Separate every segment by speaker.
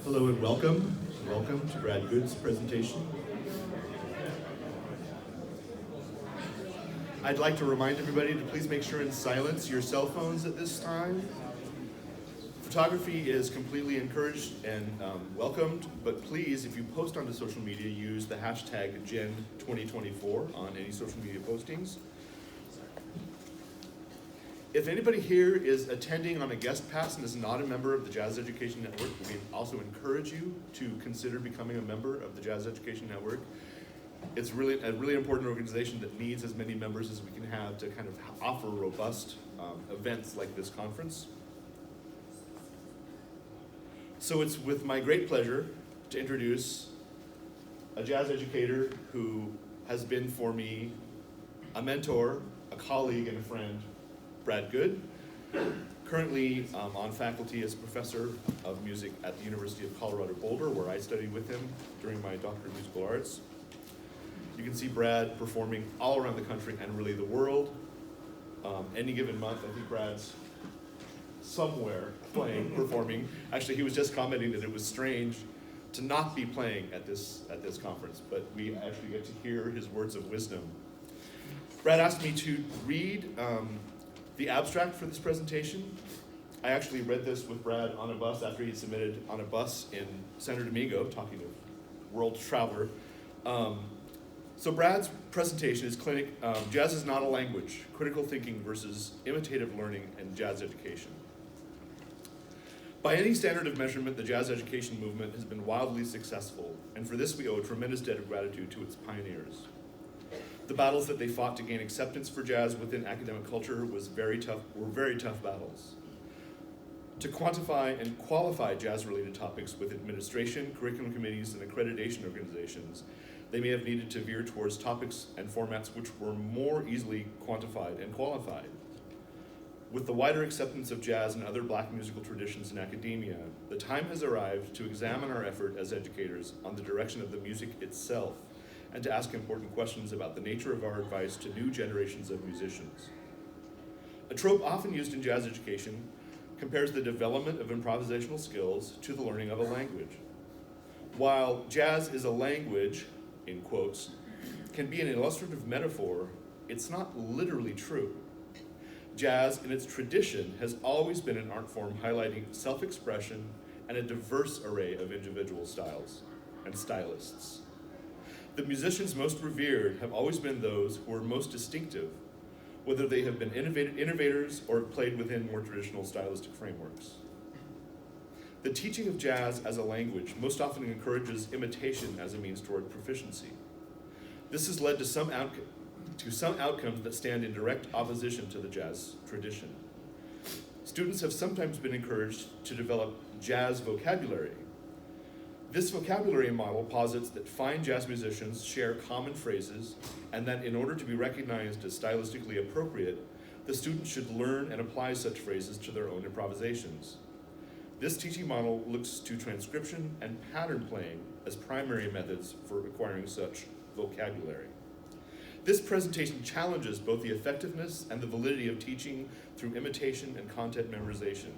Speaker 1: Hello and welcome. Welcome to Brad Goode's presentation. I'd like to remind everybody to please make sure and silence your cell phones at this time. Photography is completely encouraged and welcomed, but please, if you post onto social media, use the hashtag Gen2024 on any social media postings. If anybody here is attending on a guest pass and is not a member of the Jazz Education Network, we also encourage you to consider becoming a member of the Jazz Education Network. It's really a really important organization that needs as many members as we can have to kind of offer robust events like this conference. So it's with my great pleasure to introduce a jazz educator who has been for me a mentor, a colleague, and a friend, Brad Goode, currently on faculty as professor of music at the University of Colorado Boulder, where I studied with him during my Doctorate of Musical Arts. You can see Brad performing all around the country and really the world. Any given month, I think Brad's somewhere playing, performing. Actually, he was just commenting that it was strange to not be playing at this conference, but we actually get to hear his words of wisdom. Brad asked me to read the abstract for this presentation. I actually read this with Brad on a bus after he submitted on a bus in Santo Domingo, talking to world traveler. So Brad's presentation is Jazz is Not a Language, Critical Thinking versus Imitative Learning and Jazz Education. By any standard of measurement, the jazz education movement has been wildly successful, and for this we owe a tremendous debt of gratitude to its pioneers. The battles that they fought to gain acceptance for jazz within academic culture were very tough battles. To quantify and qualify jazz-related topics with administration, curriculum committees, and accreditation organizations, they may have needed to veer towards topics and formats which were more easily quantified and qualified. With the wider acceptance of jazz and other Black musical traditions in academia, the time has arrived to examine our effort as educators on the direction of the music itself, and to ask important questions about the nature of our advice to new generations of musicians. A trope often used in jazz education compares the development of improvisational skills to the learning of a language. While jazz is a language, in quotes, can be an illustrative metaphor, it's not literally true. Jazz, in its tradition, has always been an art form highlighting self-expression and a diverse array of individual styles and stylists. The musicians most revered have always been those who are most distinctive, whether they have been innovators or have played within more traditional stylistic frameworks. The teaching of jazz as a language most often encourages imitation as a means toward proficiency. This has led to some outcomes that stand in direct opposition to the jazz tradition. Students have sometimes been encouraged to develop jazz vocabulary. This vocabulary model posits that fine jazz musicians share common phrases, and that in order to be recognized as stylistically appropriate, the student should learn and apply such phrases to their own improvisations. This teaching model looks to transcription and pattern playing as primary methods for acquiring such vocabulary. This presentation challenges both the effectiveness and the validity of teaching through imitation and content memorization.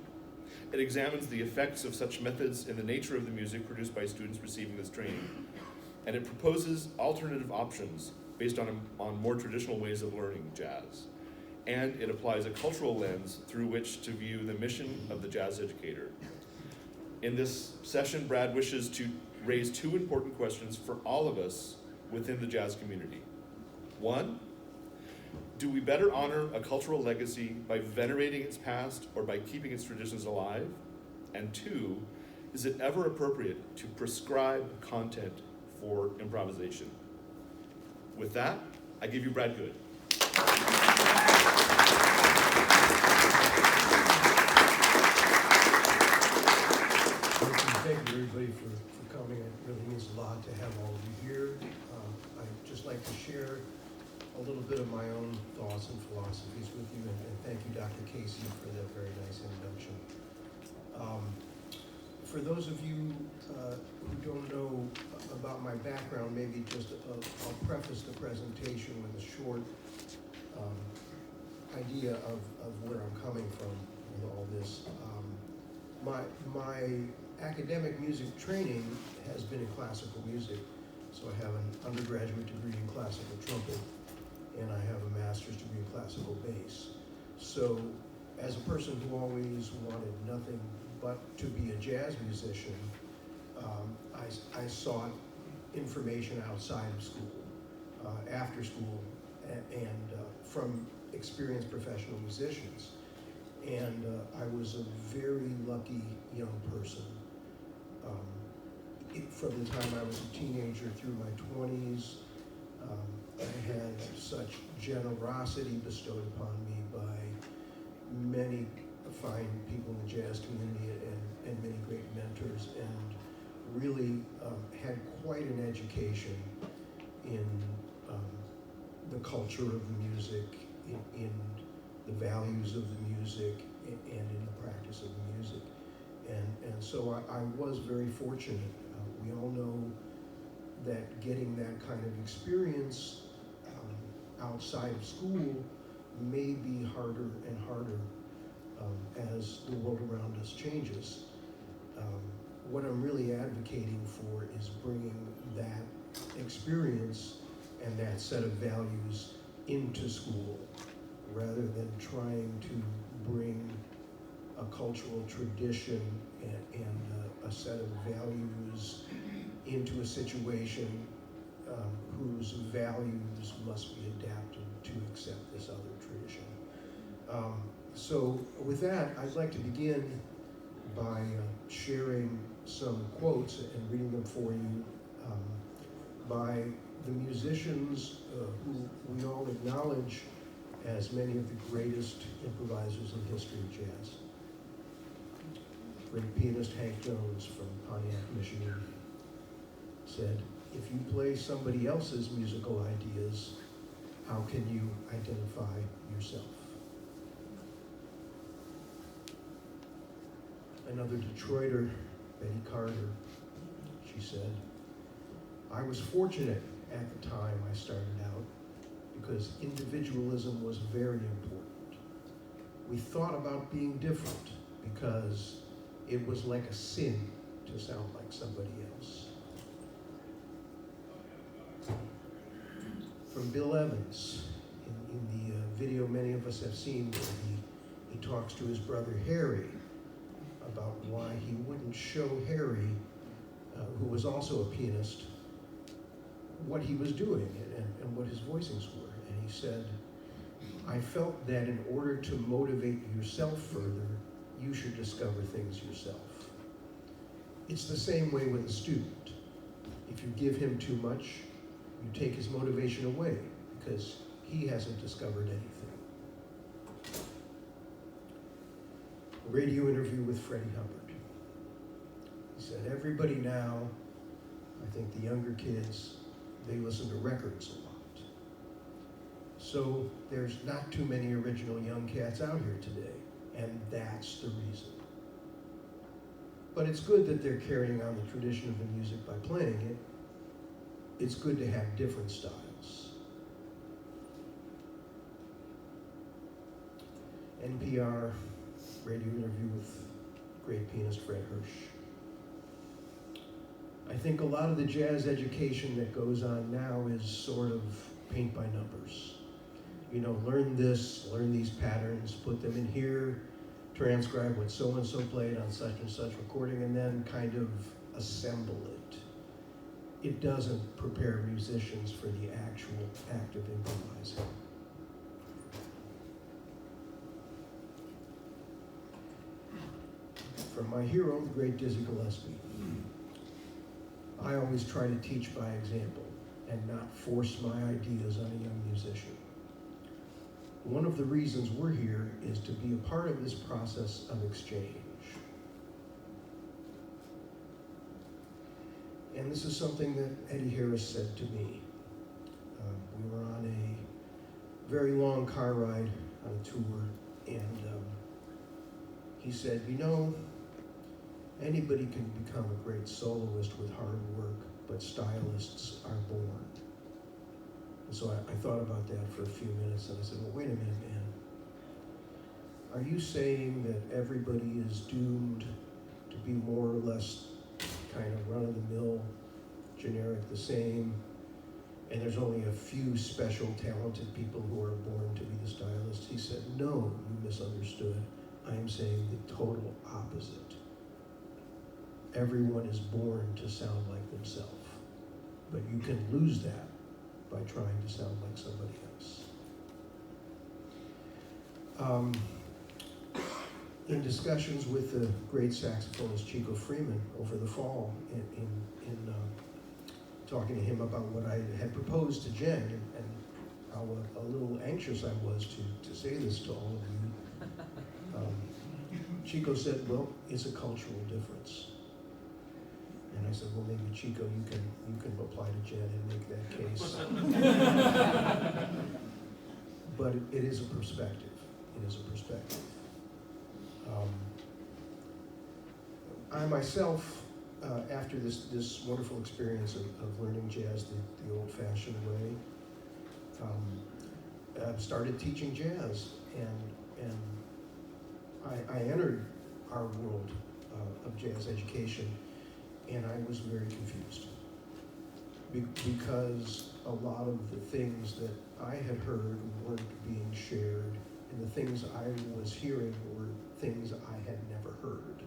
Speaker 1: It examines the effects of such methods in the nature of the music produced by students receiving this training, and it proposes alternative options based on more traditional ways of learning jazz. And it applies a cultural lens through which to view the mission of the jazz educator. In this session, Brad wishes to raise two important questions for all of us within the jazz community. One, do we better honor a cultural legacy by venerating its past or by keeping its traditions alive? And two, is it ever appropriate to prescribe content for improvisation? With that, I give you Brad Goode.
Speaker 2: Thank you everybody for coming. It really means a lot to have all of you here. I'd just like to share a little bit of my own thoughts and philosophies with you, and thank you, Dr. Casey, for that very nice introduction. For those of you who don't know about my background, maybe just I'll preface the presentation with a short idea of where I'm coming from with all this. My academic music training has been in classical music. So I have an undergraduate degree in classical trumpet, and I have a master's degree in classical bass. So as a person who always wanted nothing but to be a jazz musician, I sought information outside of school, after school, and from experienced professional musicians. And I was a very lucky young person. From the time I was a teenager through my 20s, I had such generosity bestowed upon me by many fine people in the jazz community and many great mentors, and really had quite an education in the culture of the music, in the values of the music, and in the practice of the music. And so I was very fortunate. We all know that getting that kind of experience outside of school may be harder and harder as the world around us changes. What I'm really advocating for is bringing that experience and that set of values into school, rather than trying to bring a cultural tradition and a set of values into a situation whose values must be adapted to accept this other tradition. So with that, I'd like to begin by sharing some quotes and reading them for you by the musicians who we all acknowledge as many of the greatest improvisers in history of jazz. Great pianist Hank Jones from Pontiac, Michigan said, "If you play somebody else's musical ideas, how can you identify yourself?" Another Detroiter, Betty Carter, she said, "I was fortunate at the time I started out because individualism was very important. We thought about being different because it was like a sin to sound like somebody else." From Bill Evans, in the video many of us have seen, where he talks to his brother Harry about why he wouldn't show Harry, who was also a pianist, what he was doing and what his voicings were. And he said, "I felt that in order to motivate yourself further, you should discover things yourself." It's the same way with a student. If you give him too much, you take his motivation away because he hasn't discovered anything. A radio interview with Freddie Hubbard. He said, "Everybody now, I think the younger kids, they listen to records a lot. So there's not too many original young cats out here today, and that's the reason. But it's good that they're carrying on the tradition of the music by playing it. It's good to have different styles." NPR radio interview with great pianist Fred Hirsch. "I think a lot of the jazz education that goes on now is sort of paint by numbers. You know, learn this, learn these patterns, put them in here, transcribe what so-and-so played on such and such recording, and then kind of assemble it. It doesn't prepare musicians for the actual act of improvising." From my hero, the great Dizzy Gillespie. "I always try to teach by example and not force my ideas on a young musician. One of the reasons we're here is to be a part of this process of exchange." And this is something that Eddie Harris said to me. We were on a very long car ride on a tour, and he said, "You know, anybody can become a great soloist with hard work, but stylists are born." And so I thought about that for a few minutes, and I said, "Well, wait a minute, man. Are you saying that everybody is doomed to be more or less kind of run-of-the-mill, generic, the same, and there's only a few special talented people who are born to be the stylist. He said, no, you misunderstood. I am saying the total opposite. Everyone is born to sound like themselves, but you can lose that by trying to sound like somebody else. In discussions with the great saxophonist Chico Freeman over the fall, in talking to him about what I had proposed to Jen, and how a little anxious I was to say this to all of you, Chico said, well, it's a cultural difference. And I said, well, maybe Chico, you can apply to Jen and make that case. But it is a perspective. It is a perspective. I myself, after this wonderful experience of learning jazz the old-fashioned way, started teaching jazz, and I entered our world of jazz education, and I was very confused because a lot of the things that I had heard weren't being shared, and the things I was hearing were things I had never heard.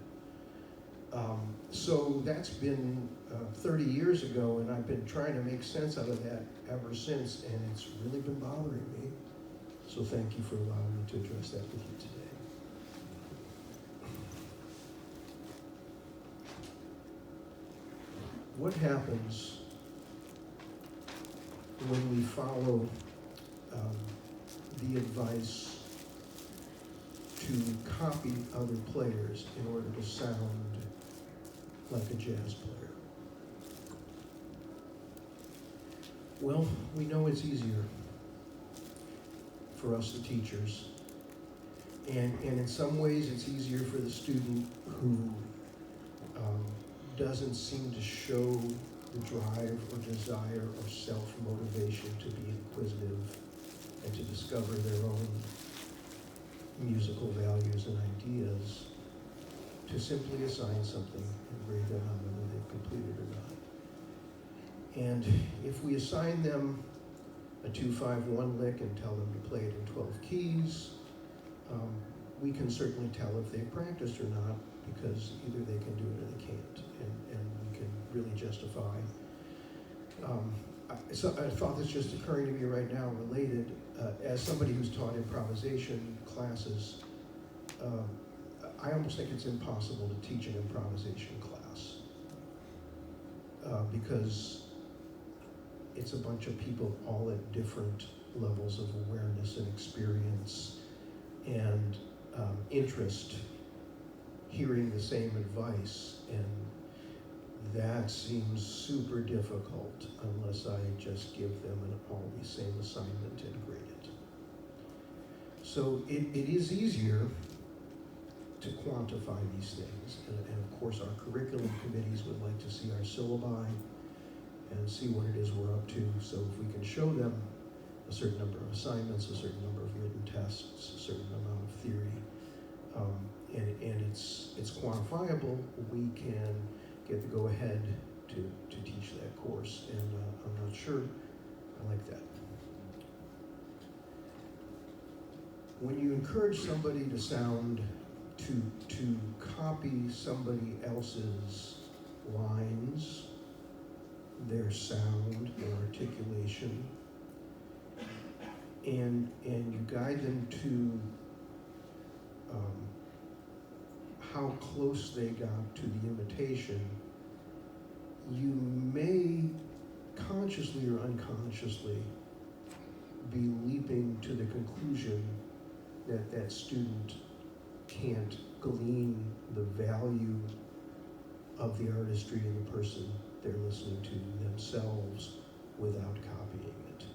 Speaker 2: So that's been 30 years ago, and I've been trying to make sense out of that ever since, and it's really been bothering me. So thank you for allowing me to address that with you today. What happens when we follow the advice to copy other players in order to sound like a jazz player? Well, we know it's easier for us, the teachers, and in some ways it's easier for the student who doesn't seem to show the drive or desire or self-motivation to be inquisitive and to discover their own musical values and ideas, to simply assign something and grade them on whether they've completed or not. And if we assign them a 2-5-1 lick and tell them to play it in 12 keys, we can certainly tell if they've practiced or not, because either they can do it or they can't, and we can really justify. So a thought that's just occurring to me right now, related, as somebody who's taught improvisation classes, I almost think it's impossible to teach an improvisation class because it's a bunch of people all at different levels of awareness and experience and interest, hearing the same advice, and that seems super difficult unless I just give them all the same assignment and grade it. So it is easier to quantify these things, and of course our curriculum committees would like to see our syllabi and see what it is we're up to. So if we can show them a certain number of assignments, a certain number of written tests, a certain amount of theory, and it's quantifiable, we can get the go-ahead to teach that course, and I'm not sure I like that. When you encourage somebody to sound, to copy somebody else's lines, their sound, their articulation, and you guide them to how close they got to the imitation, you may consciously or unconsciously be leaping to the conclusion that that student can't glean the value of the artistry of the person they're listening to themselves without copying it.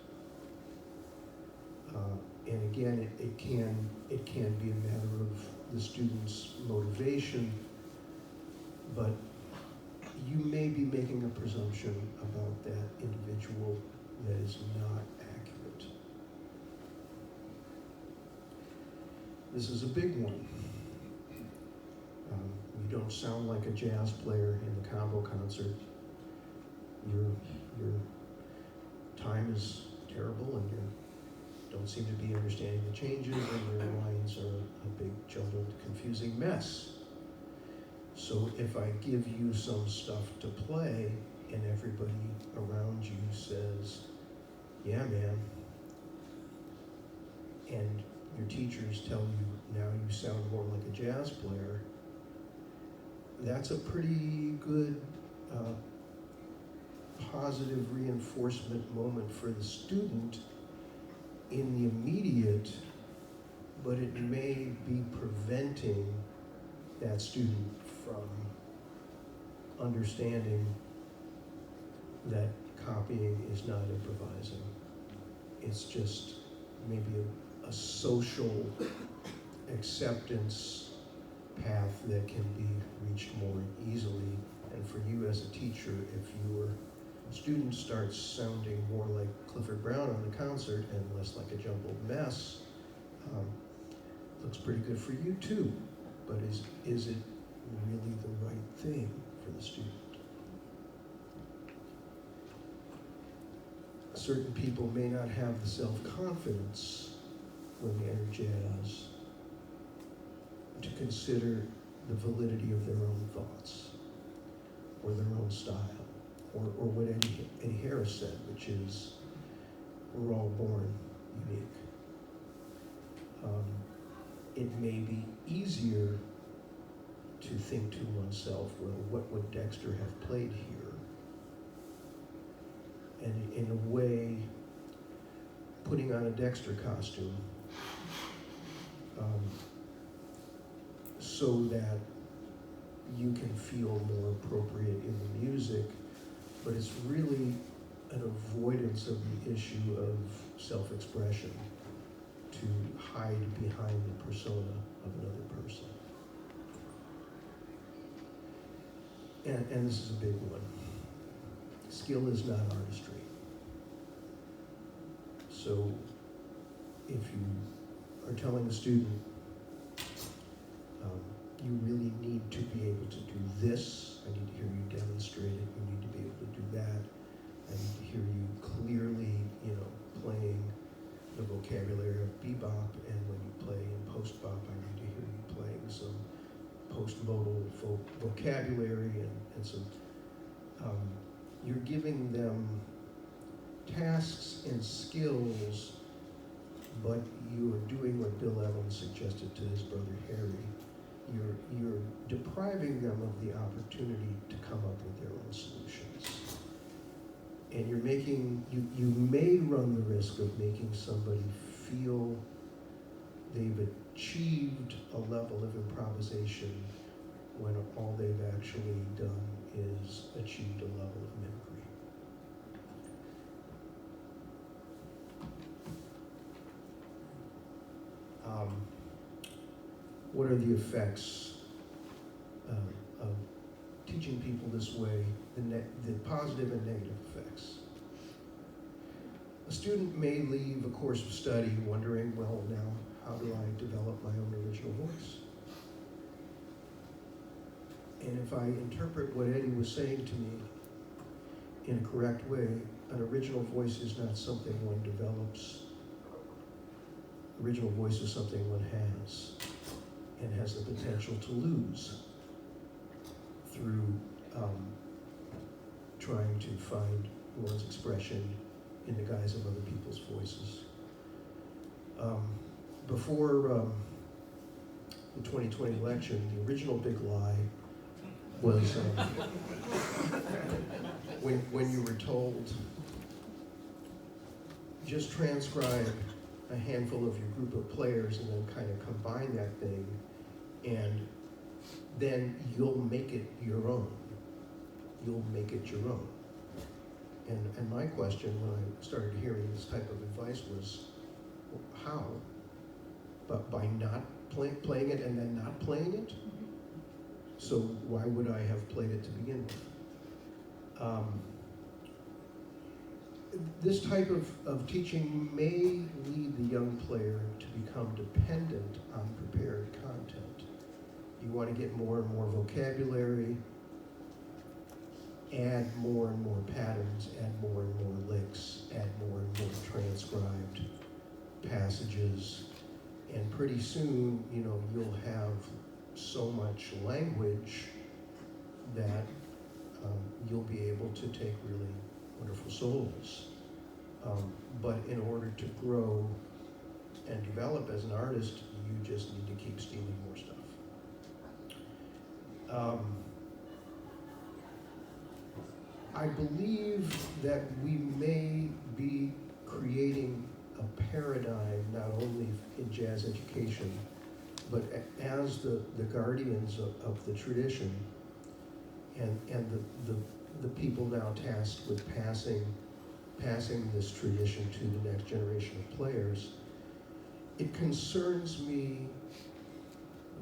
Speaker 2: And again, it can be a matter of the student's motivation, but you may be making a presumption about that individual that is not accurate. This is a big one. We You don't sound like a jazz player in the combo concert. Your time is terrible, and you don't seem to be understanding the changes, and your lines are a big, jumbled, confusing mess. So if I give you some stuff to play, and everybody around you says, yeah, man, and your teachers tell you now you sound more like a jazz player, that's a pretty good positive reinforcement moment for the student in the immediate, but it may be preventing that student from understanding that copying is not improvising. It's just maybe a social acceptance path that can be reached more easily. And for you as a teacher, if your student starts sounding more like Clifford Brown on the concert and less like a jumbled mess, looks pretty good for you too. But is it really the right thing for the student? Certain people may not have the self-confidence when they enter jazz to consider the validity of their own thoughts or their own style, or what Eddie Harris said, which is, we're all born unique. It may be easier to think to oneself, well, what would Dexter have played here? And in a way, putting on a Dexter costume so that you can feel more appropriate in the music, but it's really an avoidance of the issue of self-expression to hide behind the persona of another person. And this is a big one. Skill is not artistry. So if you are telling a student, you really need to be able to do this, I need to hear you demonstrate it, you need to be able to do that, I need to hear you clearly, playing the vocabulary of bebop, and when you play in post-bop, I need to hear you playing some post-modal vocabulary, and some, you're giving them tasks and skills, but you are doing what Bill Evans suggested to his brother Harry. You're depriving them of the opportunity to come up with their own solutions. And you're making, you may run the risk of making somebody feel they've achieved a level of improvisation when all they've actually done is achieved a level of mimicry. What are the effects of teaching people this way, the positive and negative effects? A student may leave a course of study wondering, well, now, how do I develop my own original voice? And if I interpret what Eddie was saying to me in a correct way, an original voice is not something one develops. Original voice is something one has, and has the potential to lose through trying to find one's expression in the guise of other people's voices. Before the 2020 election, the original big lie was when you were told, just transcribe a handful of your group of players and then kind of combine that thing, and then you'll make it your own. You'll make it your own. And my question when I started hearing this type of advice was, how? But by not playing it and then not playing it? So why would I have played it to begin with? This type of teaching may lead the young player to become dependent on prepared content. You want to get more and more vocabulary, add more and more patterns, add more and more licks, add more and more transcribed passages, and pretty soon, you'll have so much language that you'll be able to take really wonderful solos. But in order to grow and develop as an artist, you just need to keep stealing more stuff. I believe that we may be creating a paradigm not only in jazz education, but as the guardians of the tradition and the people now tasked with passing this tradition to the next generation of players. It concerns me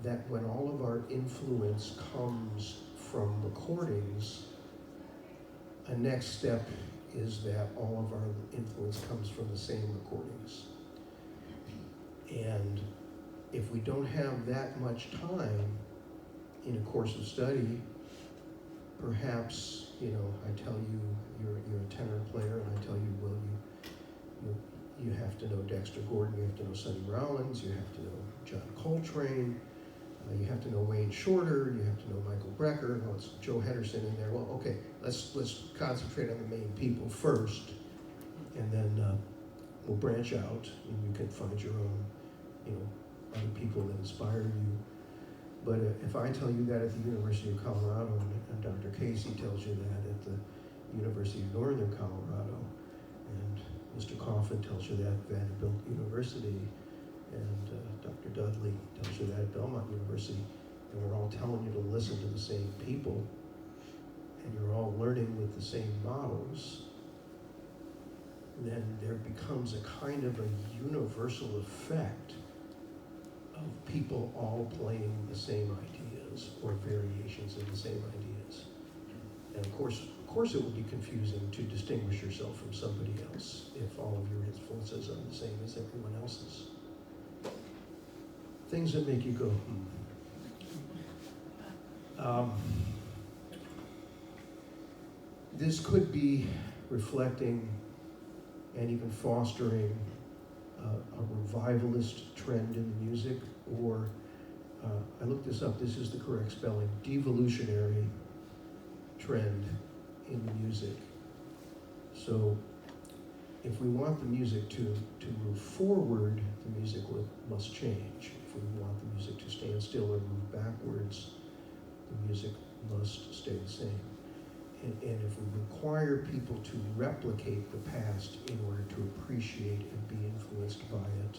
Speaker 2: that when all of our influence comes from recordings, a next step is that all of our influence comes from the same recordings. And if we don't have that much time in a course of study, perhaps, I tell you, you're a tenor player, and I tell you, well, you have to know Dexter Gordon, you have to know Sonny Rollins, you have to know John Coltrane, you have to know Wayne Shorter, you have to know Michael Brecker, it's Joe Henderson in there. Well, okay, let's concentrate on the main people first, and then we'll branch out, and you can find your own, other people that inspire you. But if I tell you that at the University of Colorado, and Dr. Casey tells you that at the University of Northern Colorado, and Mr. Coffin tells you that at Vanderbilt University, and Dr. Dudley tells you that at Belmont University, and we're all telling you to listen to the same people, and you're all learning with the same models, then there becomes a kind of a universal effect of people all playing the same ideas or variations of the same ideas. And of course it would be confusing to distinguish yourself from somebody else if all of your influences are the same as everyone else's. Things that make you go, This could be reflecting and even fostering a revivalist trend in music, or I looked this up, this is the correct spelling, devolutionary trend in the music. So if we want the music to move forward, the music must change. If we want the music to stand still or move backwards, the music must stay the same. And if we require people to replicate the past in order to appreciate and be influenced by it,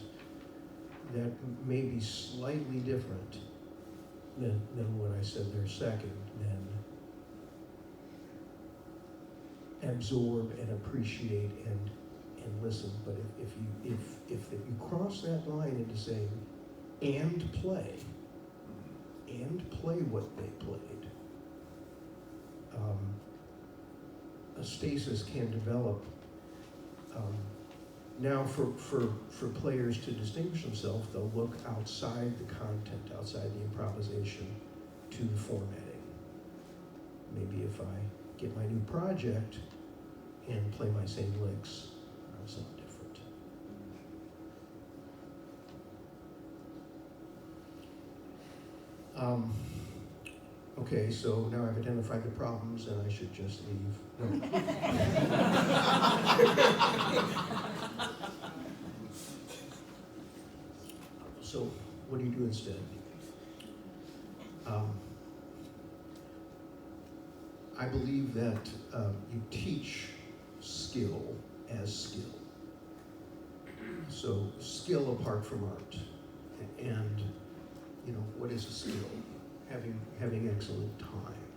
Speaker 2: that may be slightly different than what I said there second, than absorb and appreciate and listen. But if you cross that line into saying, and play what they played, a stasis can develop. Now for players to distinguish themselves, they'll look outside the content, outside the improvisation, to the formatting. Maybe if I get my new project and play my same licks, I'll sound different. Okay, so now I've identified the problems and I should just leave. No. So what do you do instead? I believe that you teach skill as skill. So skill apart from art. And what is a skill? Having excellent time.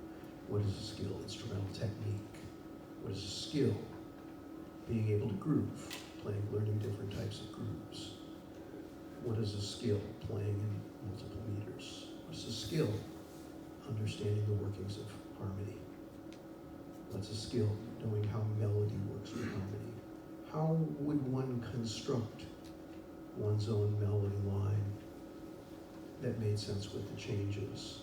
Speaker 2: What is a skill? Instrumental technique. What is a skill? Being able to groove, learning different types of grooves. What is a skill? Playing in multiple meters. What's a skill? Understanding the workings of harmony. What's a skill? Knowing how melody works with harmony. How would one construct one's own melody line? that made sense with the changes.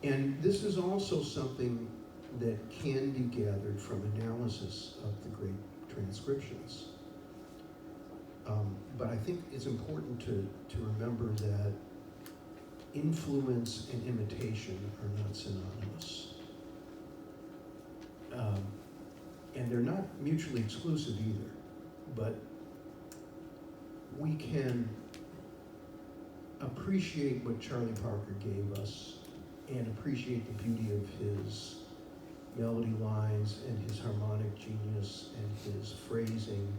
Speaker 2: And this is also something that can be gathered from analysis of the great transcriptions. But I think it's important to remember that influence and imitation are not synonymous. And they're not mutually exclusive either, but we can appreciate what Charlie Parker gave us and appreciate the beauty of his melody lines and his harmonic genius and his phrasing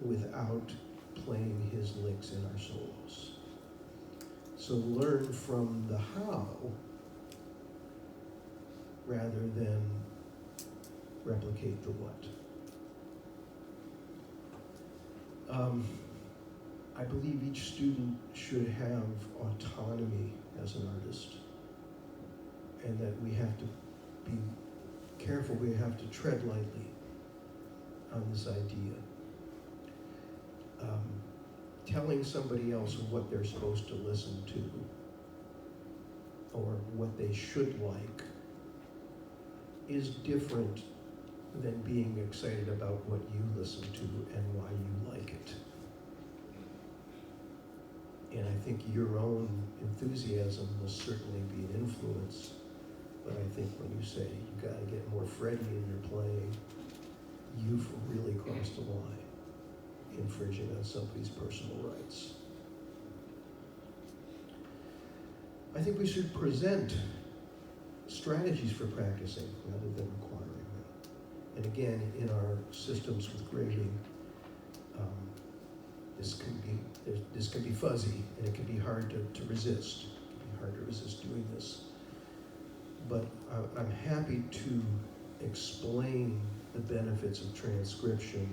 Speaker 2: without playing his licks in our solos. So learn from the how rather than replicate the what. I believe each student should have autonomy as an artist, and that we have to be careful, we have to tread lightly on this idea. Telling somebody else what they're supposed to listen to or what they should like is different than being excited about what you listen to and why you like it. And I think your own enthusiasm will certainly be an influence, but I think when you say you gotta get more Freddie in your playing, you've really crossed the line, infringing on somebody's personal rights. I think we should present strategies for practicing rather than requiring them. And again, in our systems with grading, this can be fuzzy, and it can be hard to resist. It can be hard to resist doing this. But I'm happy to explain the benefits of transcription,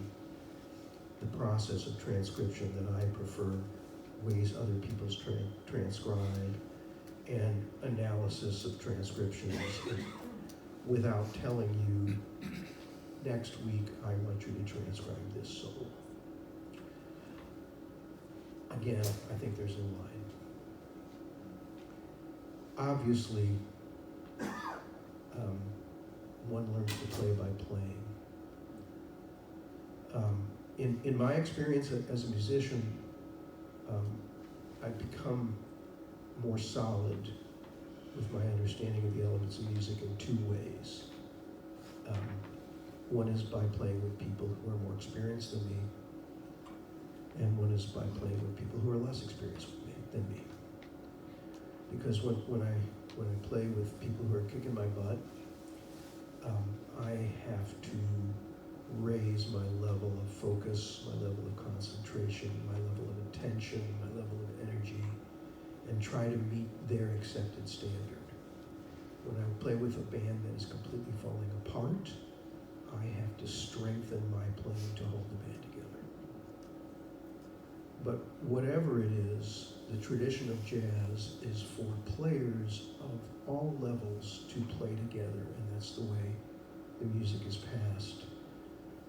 Speaker 2: the process of transcription that I prefer, ways other people transcribe, and analysis of transcriptions without telling you, next week I want you to transcribe this solo. Again, I think there's a line. Obviously, one learns to play by playing. In my experience as a musician, I've become more solid with my understanding of the elements of music in two ways. One is by playing with people who are more experienced than me, and one is by playing with people who are less experienced than me. Because when I play with people who are kicking my butt, I have to raise my level of focus, my level of concentration, my level of attention, my level of energy, and try to meet their accepted standard. When I play with a band that is completely falling apart, I have to strengthen my playing to hold the band together. But whatever it is, the tradition of jazz is for players of all levels to play together, and that's the way the music is passed.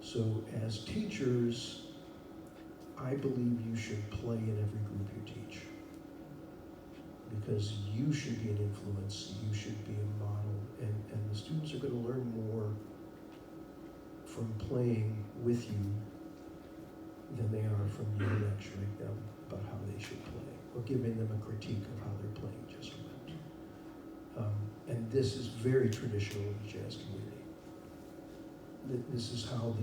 Speaker 2: So as teachers, I believe you should play in every group you teach, because you should be an influence, you should be a model, and the students are going to learn more from playing with you than they are from you lecturing them about how they should play, or giving them a critique of how their playing just went. And this is very traditional in the jazz community. This is how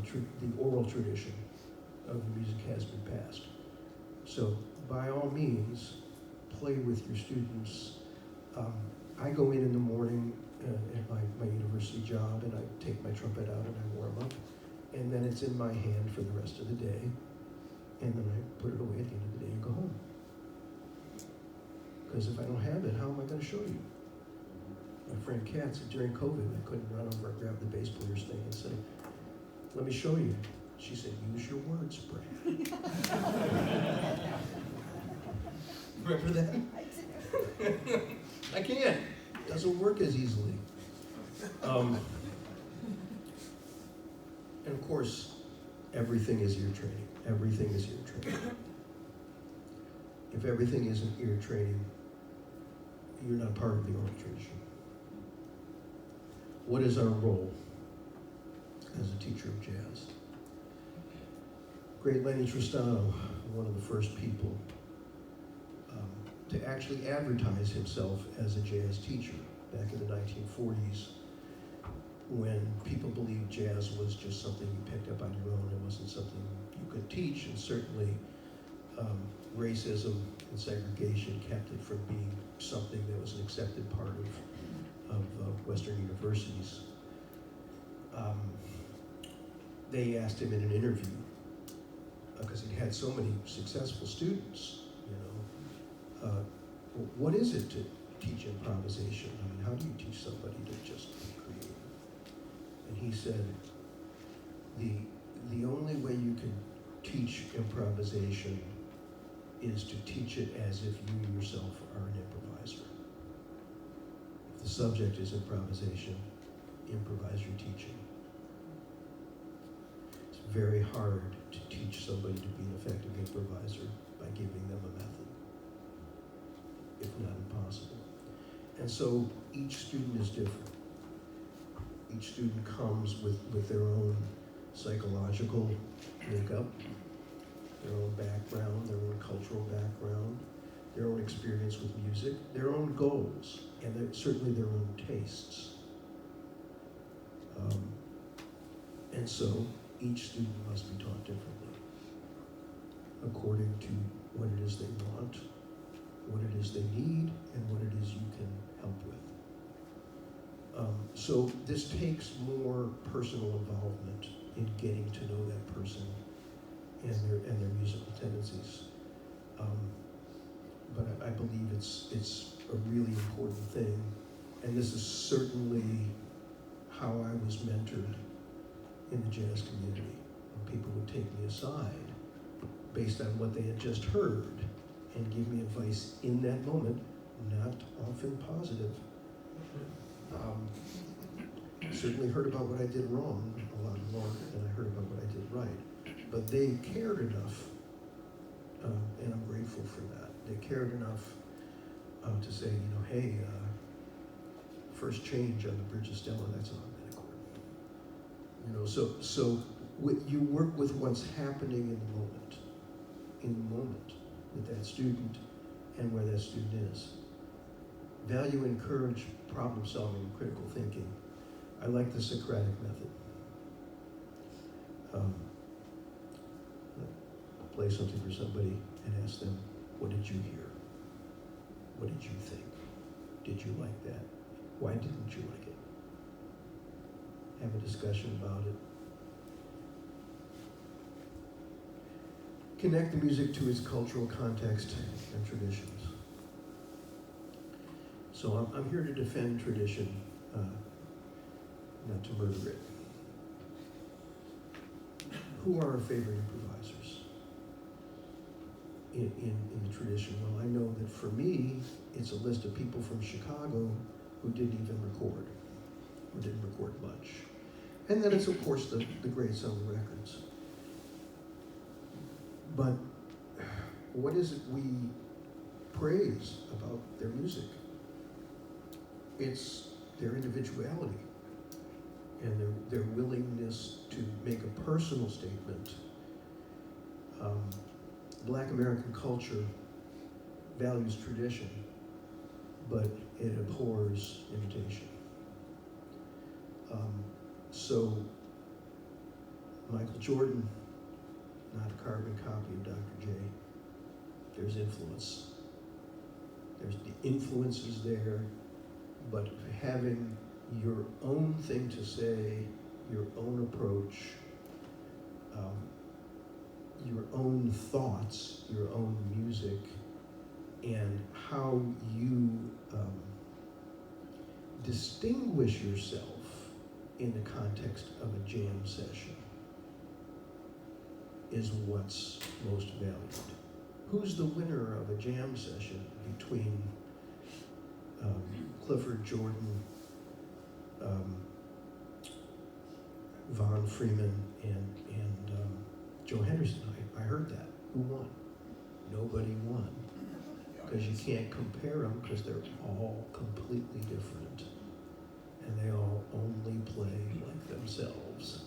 Speaker 2: the oral tradition of the music has been passed. So by all means, play with your students. I go in the morning at my university job, and I take my trumpet out and I warm up, and then it's in my hand for the rest of the day, and then I put it away at the end of the day and go home. Because if I don't have it, how am I going to show you? My friend Kat said during COVID, I couldn't run over and grab the bass player's thing and say, let me show you. She said, use your words, Brad. Remember that? I do. I can't. It doesn't work as easily. And of course, everything is ear training. Everything is ear training. if everything isn't ear training, you're not part of the oral tradition. What is our role as a teacher of jazz? Great Lenny Tristano, one of the first people to actually advertise himself as a jazz teacher back in the 1940s, when people believed jazz was just something you picked up on your own. It wasn't something you could teach, and certainly racism and segregation kept it from being something that was an accepted part of Western universities. They asked him in an interview, because he had so many successful students, what is it to teach improvisation? I mean, how do you teach somebody to just be creative? And he said, the only way you can teach improvisation is to teach it as if you yourself are an improviser. If the subject is improvisation, improvise your teaching. It's very hard to teach somebody to be an effective improviser by giving them a method, if not impossible. And so each student is different. Each student comes with their own psychological makeup, their own background, their own cultural background, their own experience with music, their own goals, and certainly their own tastes. And so each student must be taught differently, according to what it is they want, what it is they need, and what it is you can help with. So this takes more personal involvement in getting to know that person and their musical tendencies. But I believe it's a really important thing, and this is certainly how I was mentored in the jazz community. When people would take me aside based on what they had just heard and give me advice in that moment, not often positive. Certainly heard about what I did wrong a lot more than I heard about what I did right. But they cared enough, and I'm grateful for that. They cared enough to say, hey, first change on the Bridge of Stella, that's an augmented chord. So you work with what's happening in the moment with that student and where that student is. Value and encourage problem solving and critical thinking. I like the Socratic method. Play something for somebody and ask them, what did you hear? What did you think? Did you like that? Why didn't you like it? Have a discussion about it. Connect the music to its cultural context and traditions. So I'm here to defend tradition, not to murder it. Who are our favorite improvisers in the tradition? Well, I know that for me, it's a list of people from Chicago who didn't even record, or didn't record much. And then it's, of course, the greats on the records. But what is it we praise about their music? It's their individuality and their willingness to make a personal statement. Black American culture values tradition, but it abhors imitation. So Michael Jordan, not a carbon copy of Dr. J. There's influence. There's the influences there, but having your own thing to say, your own approach, your own thoughts, your own music, and how you distinguish yourself in the context of a jam session is what's most valued. Who's the winner of a jam session between Clifford Jordan, Von Freeman, and Joe Henderson? I heard that. Who won? Nobody won. because you can't compare them because they're all completely different. And they all only play like themselves.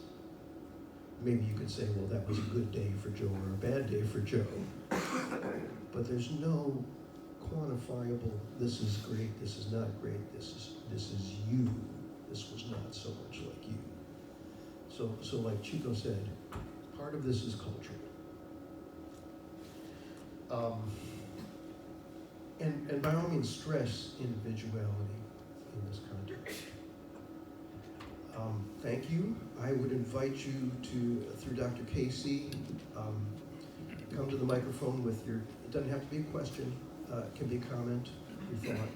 Speaker 2: Maybe you could say, well, that was a good day for Joe or a bad day for Joe. But there's no quantifiable, this is great, this is not great, this is you. This was not so much like you. So like Chico said, part of this is cultural. And by all means, stress individuality in this context. Thank you. I would invite you to, through Dr. Casey, come to the microphone with your, it doesn't have to be a question, it can be a comment, your thought.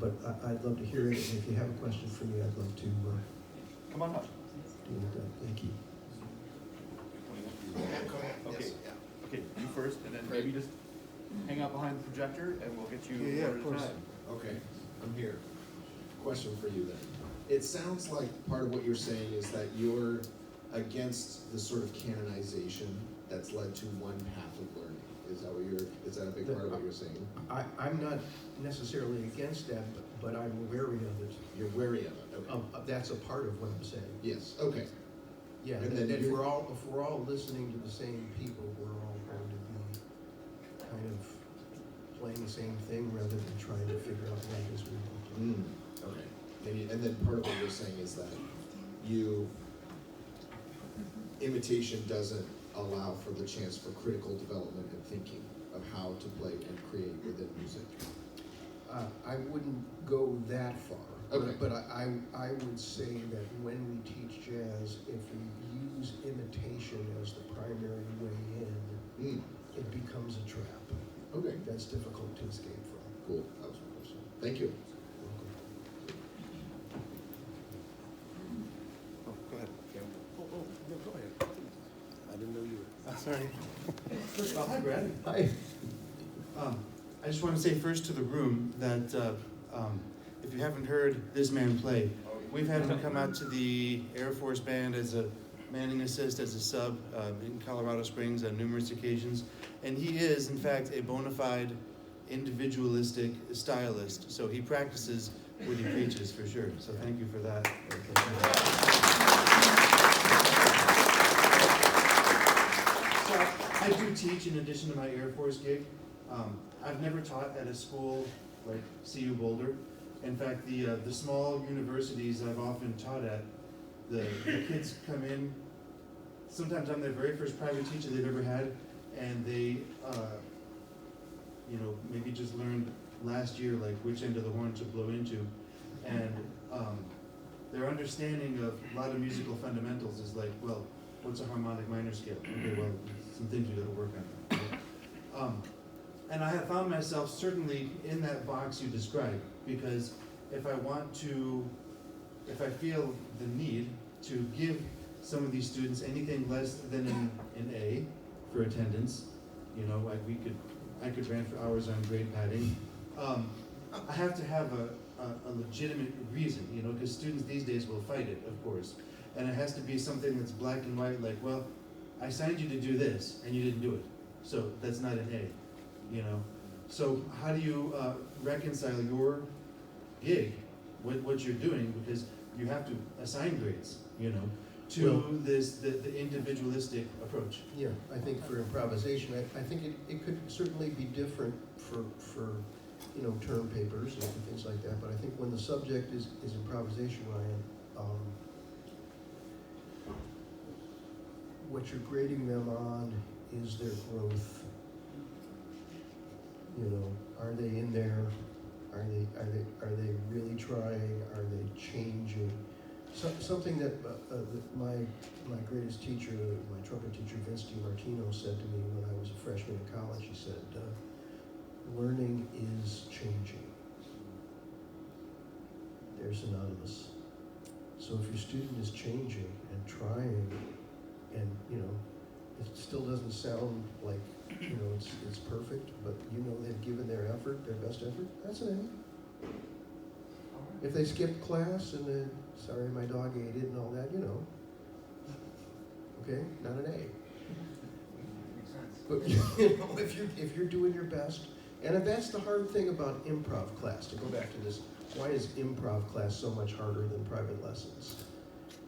Speaker 2: But I'd love to hear it, and if you have a question for me, I'd love to
Speaker 1: Come on up.
Speaker 2: deal with that. Thank you.
Speaker 1: Okay. Okay, you first, and then maybe just hang out behind the projector, and we'll get you
Speaker 3: Yeah,
Speaker 1: one
Speaker 3: of
Speaker 1: at a
Speaker 3: course.
Speaker 1: time.
Speaker 3: Okay, I'm here. Question for you then. It sounds like part of what you're saying is that you're against the sort of canonization that's led to one path of learning. Is that a big part of what you're saying?
Speaker 2: I'm not necessarily against that, but I'm wary of it.
Speaker 3: You're wary of it, okay.
Speaker 2: That's a part of what I'm saying.
Speaker 3: Yes, okay.
Speaker 2: Yeah,
Speaker 3: And
Speaker 2: and
Speaker 3: then
Speaker 2: if
Speaker 3: you're-
Speaker 2: we're all listening to the same people, we're all going to be kind of playing the same thing rather than trying to figure out what it is we want to do.
Speaker 3: Okay. And then part of what you're saying is that imitation doesn't allow for the chance for critical development and thinking of how to play and create within music.
Speaker 2: I wouldn't go that far.
Speaker 3: Okay.
Speaker 2: But I would say that when we teach jazz, if we use imitation as the primary way in, it becomes a trap.
Speaker 3: Okay.
Speaker 2: That's difficult to escape from.
Speaker 3: Cool. That was my question. Thank you.
Speaker 4: Oh, go ahead.
Speaker 2: No, go ahead.
Speaker 4: I didn't know you were.
Speaker 5: Sorry.
Speaker 2: First off, Brad.
Speaker 5: Hi. I just want to say first to the room that if you haven't heard this man play, we've had him come out to the Air Force Band as a manning assist, as a sub in Colorado Springs on numerous occasions. And he is, in fact, a bona fide individualistic stylist. So he practices what he preaches for sure. So thank you for that. So I do teach in addition to my Air Force gig. I've never taught at a school like CU Boulder. In fact, the small universities I've often taught at, the kids come in, sometimes I'm their very first private teacher they've ever had, and they, maybe just learned last year like which end of the horn to blow into, and their understanding of a lot of musical fundamentals is like, well, what's a harmonic minor scale? Okay, well, some things we gotta work on. Right? And I have found myself certainly in that box you described, because if I feel the need to give some of these students anything less than an A for attendance, I could rant for hours on grade padding. I have to have a legitimate reason, because students these days will fight it, of course. And it has to be something that's black and white, like, well, I signed you to do this, and you didn't do it. So that's not an A, So how do you reconcile your gig, what you're doing, because you have to assign grades, to the individualistic approach?
Speaker 2: Yeah, I think for improvisation, I think it could certainly be different for term papers and things like that, but I think when the subject is improvisation, Ryan, what you're grading them on is their growth. Are they in there? Are they really trying? Are they changing? Something that my greatest teacher, my trumpet teacher, Vince DiMartino, said to me when I was a freshman in college. He said, learning is changing. They're synonymous. So if your student is changing and trying, and it still doesn't sound like it's perfect, but they've given their effort, their best effort, that's an A. If they skipped class and then, sorry, my dog ate it and all that, okay, not an A. But if you're doing your best, And that's the hard thing about improv class, to go back to this, why is improv class so much harder than private lessons?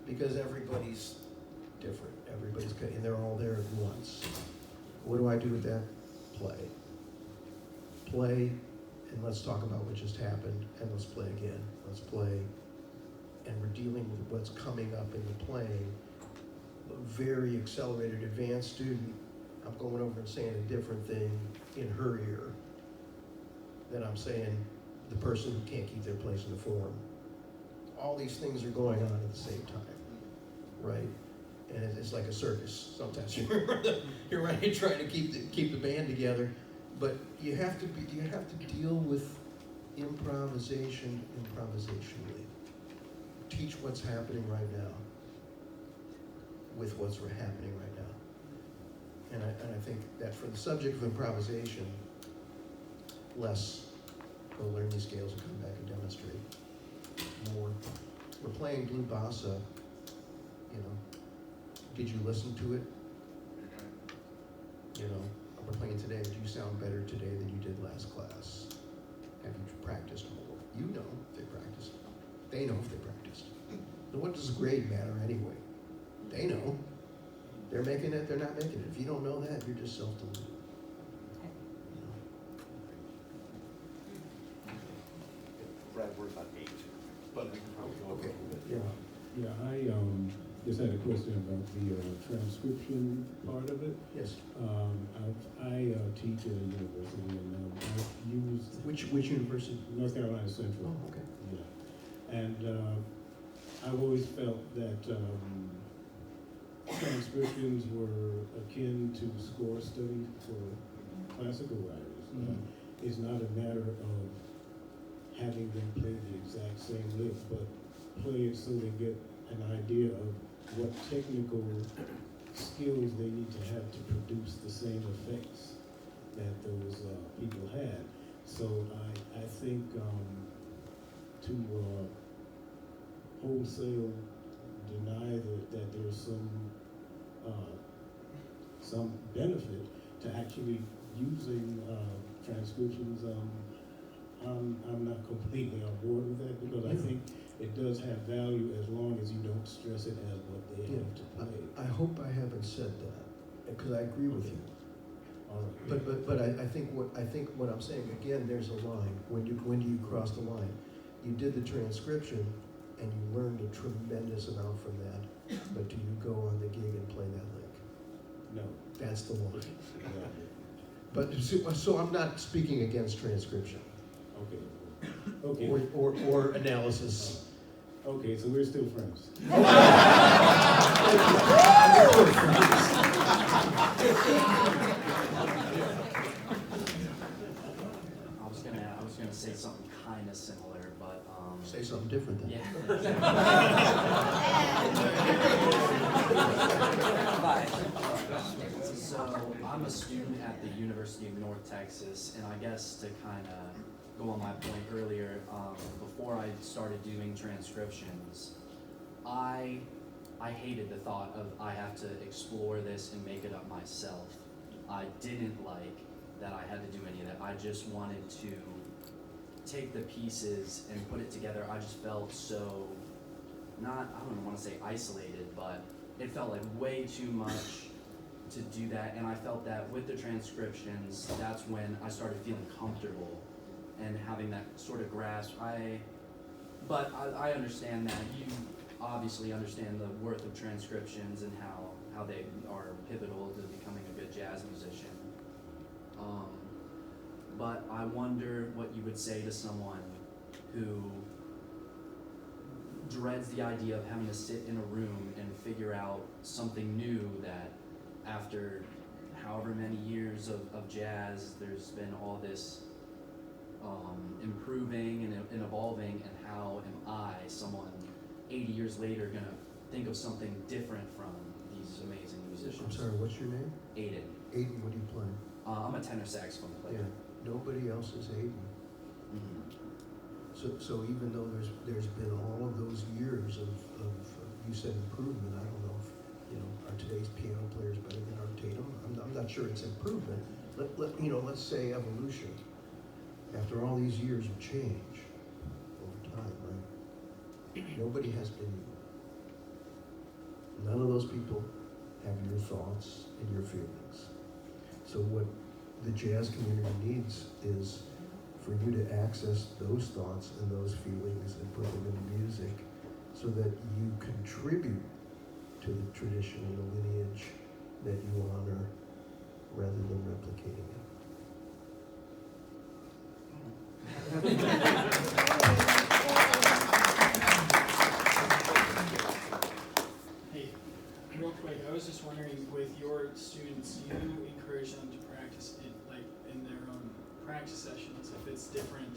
Speaker 2: Because everybody's different, and they're all there at once. What do I do with that? Play, and let's talk about what just happened, and let's play again. Let's play, and we're dealing with what's coming up in the playing. A very accelerated advanced student, I'm going over and saying a different thing in her ear than I'm saying the person who can't keep their place in the form. All these things are going on at the same time, right? And it's like a circus. Sometimes you're running trying to keep the band together, but you have to deal with improvisationally. Teach what's happening right now with what's happening right now. And I think that for the subject of improvisation, less go learn these scales and come back and demonstrate. More. We're playing Blue Bossa, did you listen to it? We're playing today, do you sound better today than you did last class? Have you practiced more? You know if they practiced. They know if they practiced. So what does grade matter anyway? They know. They're making it, they're not making it. If you don't know that, you're just self-deluded.
Speaker 4: Brad, we're about 8, but we can probably go over a little bit.
Speaker 6: Yeah, I just had a question about the transcription part of it.
Speaker 2: Yes.
Speaker 6: I teach at a university, and I've used
Speaker 2: Which university?
Speaker 6: North Carolina Central.
Speaker 2: Oh, okay.
Speaker 6: Yeah, and I've always felt that transcriptions were akin to score study for classical writers. It's not a matter of having them play the exact same lick, but play it so they get an idea of what technical skills they need to have to produce the same effects that those people had. So I think to wholesale deny that there's some benefit to actually using transcriptions, I'm not completely on board with that, because I think it does have value as long as you don't stress it as what they have to play.
Speaker 2: I hope I haven't said that, because I agree with you.
Speaker 6: All right.
Speaker 2: But I think what I'm saying, again, there's a line. When do you cross the line? You did the transcription and you learned a tremendous amount from that, but do you go on the gig and play that lick?
Speaker 6: No.
Speaker 2: That's the line.
Speaker 6: Yeah.
Speaker 2: But so I'm not speaking against transcription
Speaker 6: Okay.
Speaker 2: or analysis.
Speaker 6: Okay, so we're still friends.
Speaker 7: I was gonna say something kind of similar, but
Speaker 2: Say something different then.
Speaker 7: yeah. So I'm a student at the University of North Texas, and I guess to kind of go on my point earlier, before I started doing transcriptions, I hated the thought of I have to explore this and make it up myself. I didn't like that I had to do any of that. I just wanted to take the pieces and put it together. I just felt so, I don't want to say isolated, but it felt like way too much to do that. And I felt that with the transcriptions, that's when I started feeling comfortable and having that sort of grasp. But I understand that you obviously understand the worth of transcriptions and how they are pivotal to becoming a good jazz musician. But I wonder what you would say to someone who dreads the idea of having to sit in a room and figure out something new that after however many years of jazz, there's been all this improving and evolving, and how am I, someone 80 years later, gonna think of something different from these amazing musicians?
Speaker 2: I'm sorry, what's your name?
Speaker 7: Aiden.
Speaker 2: Aiden, what do you play?
Speaker 7: I'm a tenor saxophone player.
Speaker 2: Nobody else is Aiden.
Speaker 7: Mm-hmm.
Speaker 2: So even though there's been all of those years of you said improvement, I don't know if are today's piano players better than our Tatum? I'm not sure it's improvement. Let's say evolution. after all these years of change over time, right? Nobody has been you. None of those people have your thoughts and your feelings. So what the jazz community needs is for you to access those thoughts and those feelings and put them in music so that you contribute to the tradition and the lineage that you honor rather than replicating
Speaker 8: Hey, real quick, I was just wondering, with your students, you encourage them to practice in their own practice sessions, if it's different,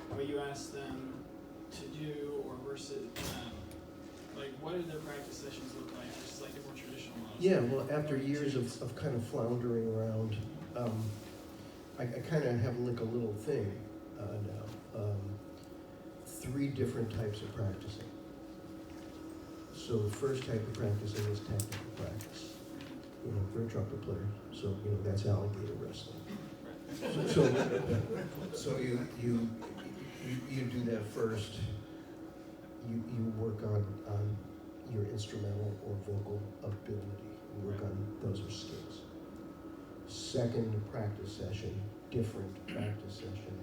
Speaker 8: what you ask them to do, or versus, what do their practice sessions look like, versus like the more traditional models?
Speaker 2: Yeah, well, after years of kind of floundering around, I kind of have like a little thing now. 3 different types of practicing. So the first type of practicing is technical practice. You know, for a trumpet player, so you know that's alligator wrestling. So you do that first. You work on your instrumental or vocal ability. You work on those are skills. Second practice session, different practice session.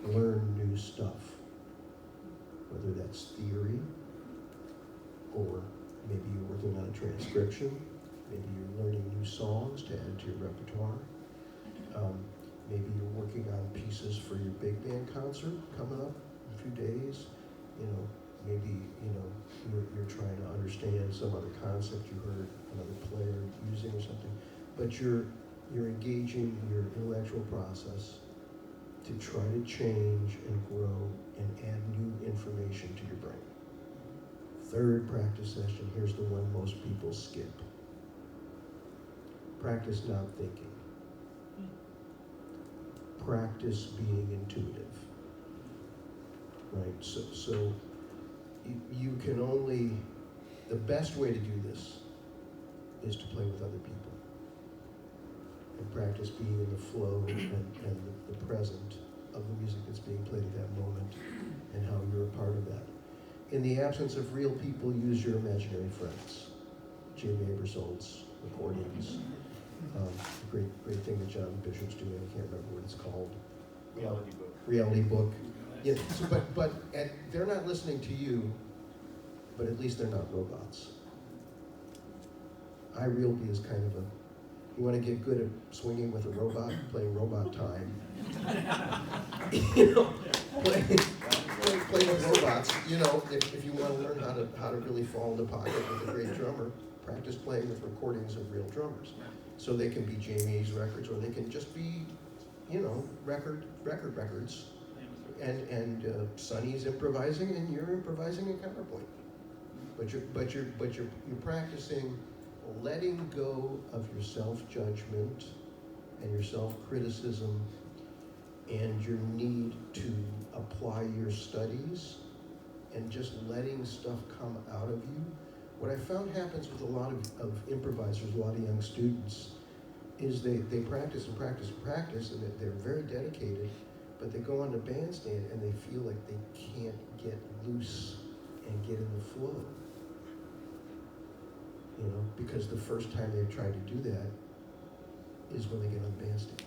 Speaker 2: Learn new stuff, whether that's theory, or maybe you're working on a transcription, maybe you're learning new songs to add to your repertoire. Maybe you're working on pieces for your big band concert coming up in a few days. You know, maybe you're trying to understand some other concept you heard another player using or something. But you're engaging your intellectual process to try to change and grow and add new information to your brain. Third practice session, here's the one most people skip. Practice not thinking. Practice being intuitive. Right, so you can only, the best way to do this is to play with other people. And practice being in the flow and the present of the music that's being played at that moment and how you're a part of that. In the absence of real people, use your imaginary friends. Jim Abersold's recordings. Great thing that John Bishop's doing, I can't remember what it's called.
Speaker 4: Reality book.
Speaker 2: Reality book. Yeah, so, but they're not listening to you, but at least they're not robots. iRealty is kind of a, you want to get good at swinging with a robot, playing robot time. You know, play with robots. You know, if you want to learn how to really fall in the pocket with a great drummer, practice playing with recordings of real drummers. So they can be Jamie's records, or they can just be, you know, records. And Sonny's improvising, and you're improvising in counterpoint. But you're practicing letting go of your self-judgment and your self-criticism and your need to apply your studies and just letting stuff come out of you. What I found happens with a lot of improvisers, a lot of young students, is they practice and practice and practice, and they're very dedicated, but they go on the bandstand and they feel like they can't get loose and get in the flow. You know, because the first time they've tried to do that is when they get on the bandstand.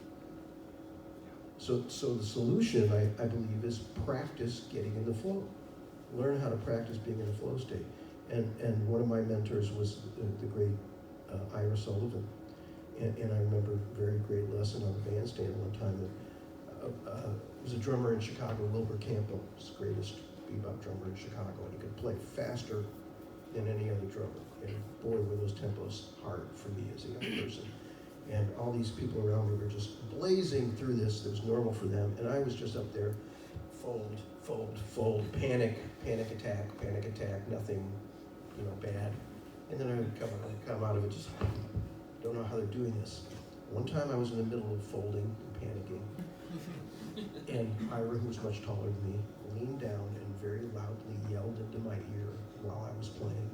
Speaker 2: So the solution, I believe, is practice getting in the flow. Learn how to practice being in a flow state. And one of my mentors was the great Ira Sullivan. And I remember a very great lesson on the bandstand one time. That was a drummer in Chicago, Wilbur Campbell, was the greatest bebop drummer in Chicago, and he could play faster than any other drummer. And boy, were those tempos hard for me as a young person. And all these people around me were just blazing through this. It was normal for them. And I was just up there, fold, fold, fold, panic attack, nothing, you know, bad. And then I would come out of it just, don't know how they're doing this. One time I was in the middle of folding and panicking. And Ira, who was much taller than me, leaned down and very loudly yelled into my ear while I was playing,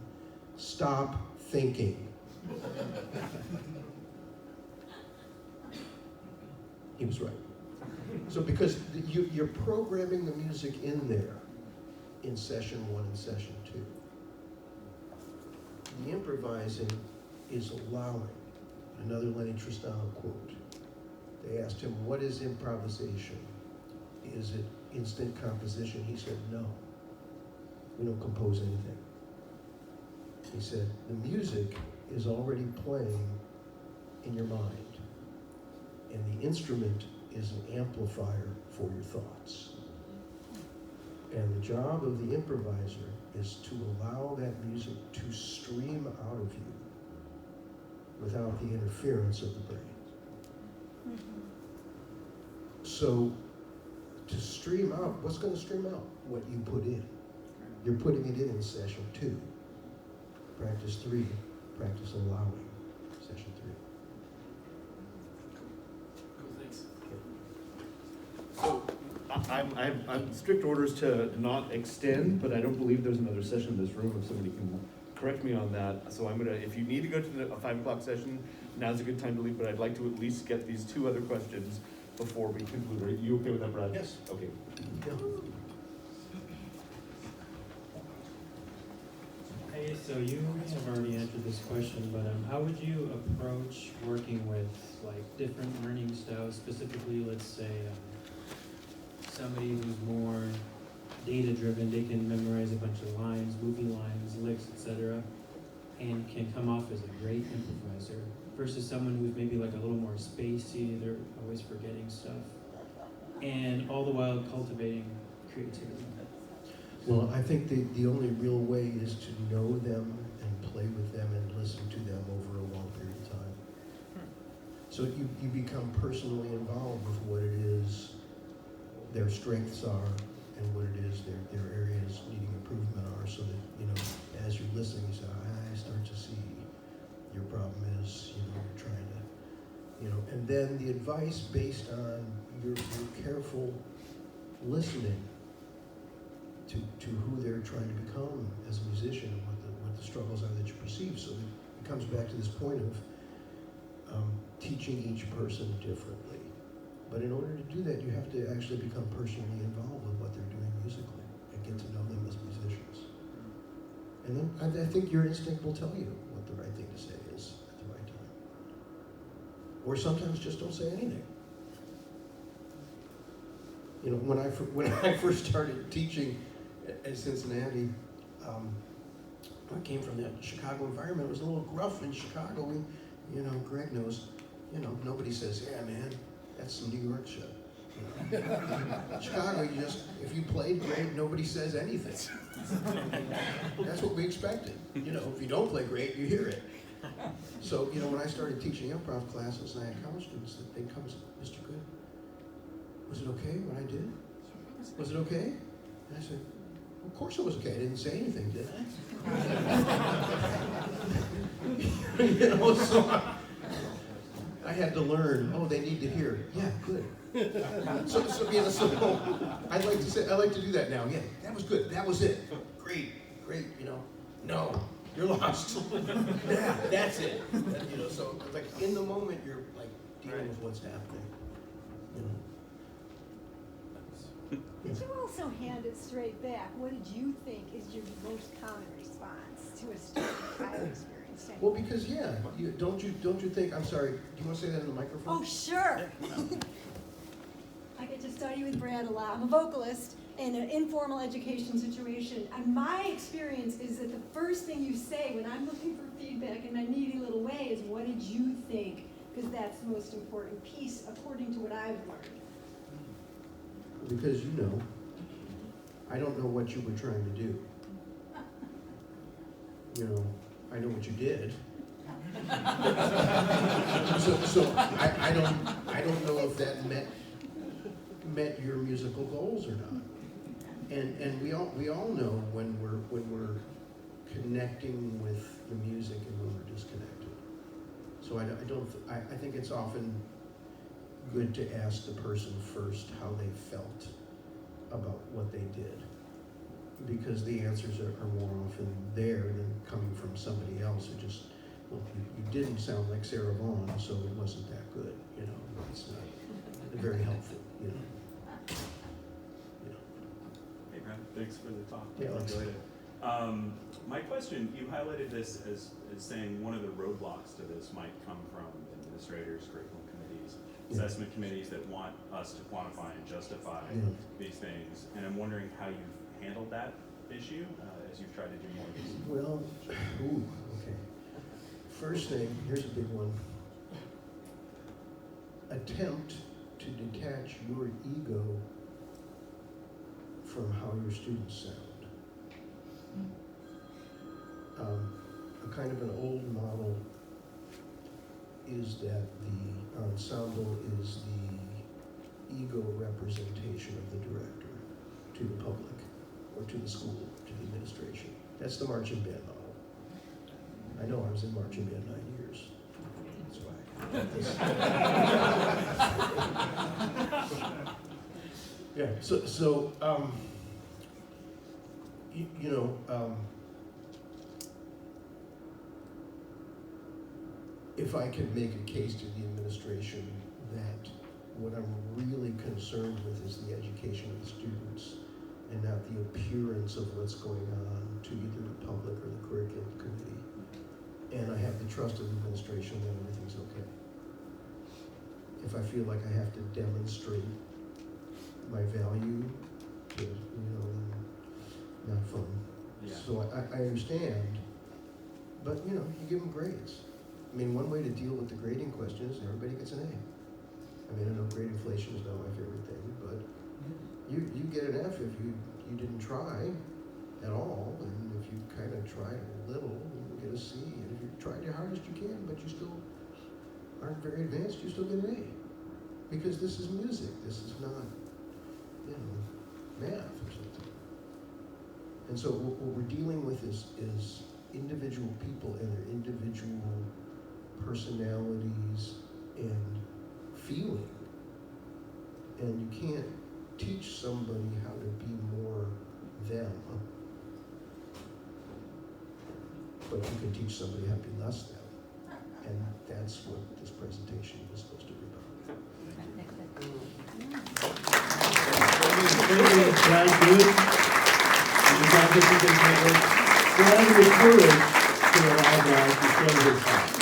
Speaker 2: "Stop thinking." He was right. So because you're programming the music in there in session 1 and session 2. The improvising is allowing. Another Lenny Tristano quote. They asked him, what is improvisation? Is it instant composition? He said, no. We don't compose anything. He said, the music is already playing in your mind, and the instrument is an amplifier for your thoughts. And the job of the improviser is to allow that music to stream out of you without the interference of the brain. So, to stream out, what's going to stream out? What you put in. You're putting it in session 2. Practice 3, practice allowing, session 3.
Speaker 8: Cool, thanks.
Speaker 1: So, I'm strict orders to not extend, but I don't believe there's another session in this room, if somebody can correct me on that. So I'm gonna, if you need to go to a 5 o'clock session, now's a good time to leave, but I'd like to at least get these 2 other questions before we conclude. Are you okay with that, Brad?
Speaker 2: Yes.
Speaker 1: Okay.
Speaker 2: Yeah.
Speaker 9: Hey, so you have already answered this question, but how would you approach working with like different learning styles? Specifically, let's say somebody who's more data-driven, they can memorize a bunch of lines, movie lines, licks, etc., and can come off as a great improviser, versus someone who's maybe like a little more spacey, they're always forgetting stuff, and all the while cultivating creativity.
Speaker 2: Well, I think the only real way is to know them and play with them and listen to them over a long period of time. So you become personally involved with what it is their strengths are and what it is their areas needing improvement are, so that, you know, as you're listening, you say, I start to see your problem is, you know, you're trying to, you know, and then the advice based on your careful listening to who they're trying to become as a musician and what the struggles are that you perceive. So it comes back to this point of teaching each person differently. But in order to do that, you have to actually become personally involved with what they're doing musically and get to know them as musicians. And then I think your instinct will tell you what the right thing to say is at the right time. Or sometimes just don't say anything. You know, when I first started teaching at Cincinnati, I came from that Chicago environment. It was a little gruff in Chicago. You know, Greg knows, you know, nobody says, yeah, man, that's some New York shit. You know? Chicago, you just, if you played great, nobody says anything. That's what we expected. You know, if you don't play great, you hear it. So, you know, when I started teaching improv classes, and I had college students, they'd come and say, Mr. Goode, was it okay what I did? Was it okay? And I said, of course it was okay. I didn't say anything, did I? You know, so I had to learn, oh, they need to hear, yeah, good. So you know, so I like to do that now. Yeah, that was good. That was it. Great, you know. No, you're lost. Yeah, that's it. You know, so like in the moment you're like dealing with what's happening. You know.
Speaker 10: Did you also hand it straight back? What did you think is your most common response to a student I've experienced?
Speaker 2: Well, because don't you think? I'm sorry. Do you want to say that in the microphone?
Speaker 10: Oh, sure. I get to study with Brad a lot. I'm a vocalist in an informal education situation, and my experience is that the first thing you say when I'm looking for feedback in my needy little way is, "What did you think?" Because that's the most important piece, according to what I've learned.
Speaker 2: Because you know, I don't know what you were trying to do. You know, I know what you did. so I don't know if that met your musical goals or not. And we all know when we're connecting with the music and when we're disconnected. So I think it's often good to ask the person first how they felt about what they did, because the answers are more often there than coming from somebody else who just, well, you didn't sound like Sarah Vaughan, so it wasn't that good, you know. It's not very helpful, you know.
Speaker 11: Okay, thanks for the talk.
Speaker 2: Yeah.
Speaker 11: I enjoyed it. My question, you highlighted this as saying one of the roadblocks to this might come from administrators, curriculum committees, assessment committees that want us to quantify and justify these things. And I'm wondering how you've handled that issue as you've tried to do more of these.
Speaker 2: Well, okay. First thing, here's a big one. Attempt to detach your ego from how your students sound. A kind of an old model is that the ensemble is the ego representation of the director to the public, or to the school, to the administration. That's the marching band model. I know I was in marching band 9 years. That's why. Yeah, so you know, if I can make a case to the administration that what I'm really concerned with is the education of the students and not the appearance of what's going on to either the public or the curriculum committee, and I have the trust of the administration, then everything's okay. If I feel like I have to demonstrate my value to, you know, then not fun.
Speaker 11: Yeah.
Speaker 2: So I understand, but you know, you give them grades. I mean, one way to deal with the grading question is everybody gets an A. I mean, I know grade inflation is not my favorite thing, but you get an F if you didn't try at all, and if you kind of tried a little, you get a C, and if you tried your hardest you can, but you still aren't very advanced, you still get an A. Because this is music, this is not, you know, math or something. And so what we're dealing with is individual people and their individual personalities and feeling. And you can't teach somebody how to be more them, but you can teach somebody how to be less them. And that's what this presentation was supposed to be about.
Speaker 6: John Goode, and the faculty can cover. We're under the courage to allow guys to show this.